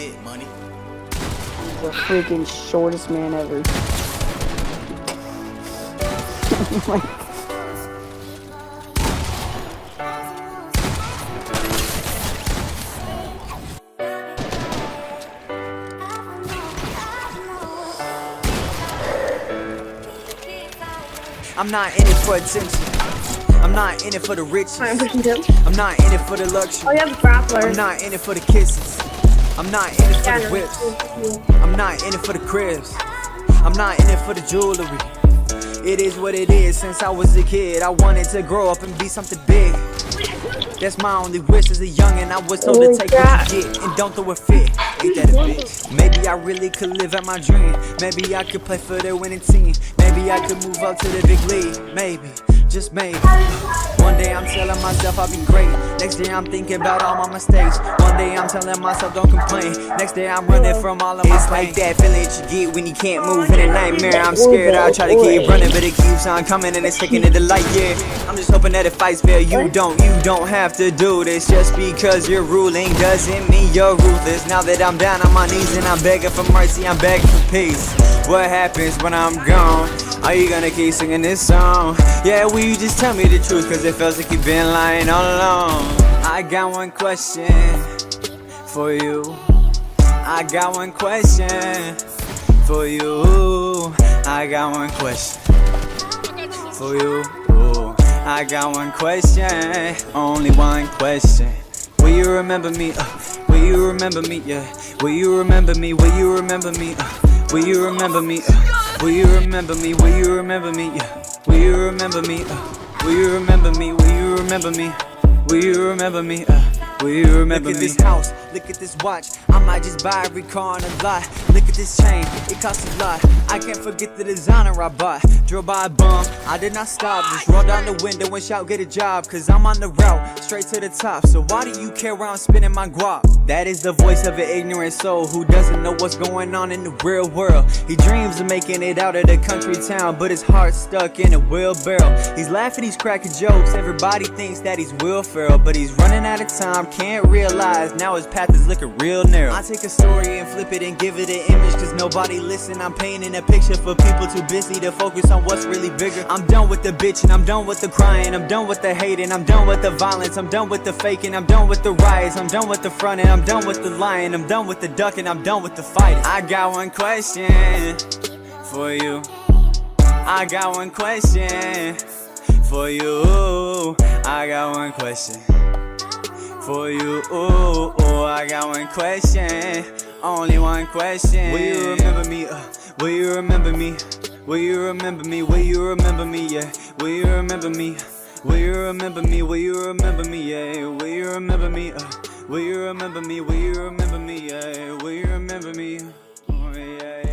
it, money. He's the freaking shortest man ever. I'm not in it for attention. I'm not in it for the riches. I'm pushing two. I'm not in it for the luxury. Oh, you have a grappler. I'm not in it for the kisses. I'm not in it for the whips. I'm not in it for the cribs. I'm not in it for the jewelry. It is what it is. Since I was a kid, I wanted to grow up and be something big. That's my only wish as a youngin'. I was told to take what you get and don't throw a fit. Ain't that a bitch? Maybe I really could live out my dream. Maybe I could play for the winning team. Maybe I could move up to the big league. Maybe, just maybe. One day I'm telling myself I'll be great. Next day I'm thinking about all my mistakes. One day I'm telling myself don't complain. Next day I'm running from all of my It's like that feeling that you get when you can't move in a nightmare. I'm scared I'll try to keep running, but it keeps on coming and it's taking it to light, yeah. I'm just hoping that it fights fair. You don't have to do this. Just because you're ruling doesn't mean you're ruthless. Now that I'm down on my knees and I'm begging for mercy, I'm begging for peace. What happens when I'm gone? Are you gonna keep singing this song? Yeah, will you just tell me the truth? Cause it feels like you've been lying all along. I got one question for you. I got one question for you. I got one question for you. I got one question, only one question. Will you remember me? Will you remember me? Yeah. Will you remember me? Will you remember me? Will you remember me? Will you remember me? Will you remember me? Yeah. Will you remember me? Will you remember me? Will you remember me? Will you remember me? Will you remember me? Look at this house, look at this watch. I might just buy every car on the lot. Look at this chain, it costs a lot. I can't forget the designer I bought. Drove by a bum, I did not stop. Just roll down the window and shout, get a job. Cause I'm on the route, straight to the top. So why do you care where I'm spending my guap? That is the voice of an ignorant soul who doesn't know what's going on in the real world. He dreams of making it out of the country town, but his heart's stuck in a wheelbarrow. He's laughing, he's cracking jokes. Everybody thinks that he's Will Ferrell, but he's running out of time, can't realize now his path is looking real narrow. I take a story and flip it and give it an image, cause nobody listen. I'm painting a picture for people too busy to focus on what's really bigger. I'm done with the bitching, I'm done with the crying, I'm done with the hating, I'm done with the violence, I'm done with the faking, I'm done with the riots, I'm done with the fronting, I'm done with the lying, I'm done with the ducking, I'm done with the fighting. I got one question for you. I got one question for you. I got one question for you. I got one question, only one question. Will you remember me? Will you remember me? Will you remember me? Will you remember me? Yeah. Will you remember me? Will you remember me? Will you remember me? Yeah. Will you remember me? Will you remember me? Will you remember me? Yeah. Will you remember me? Oh, yeah.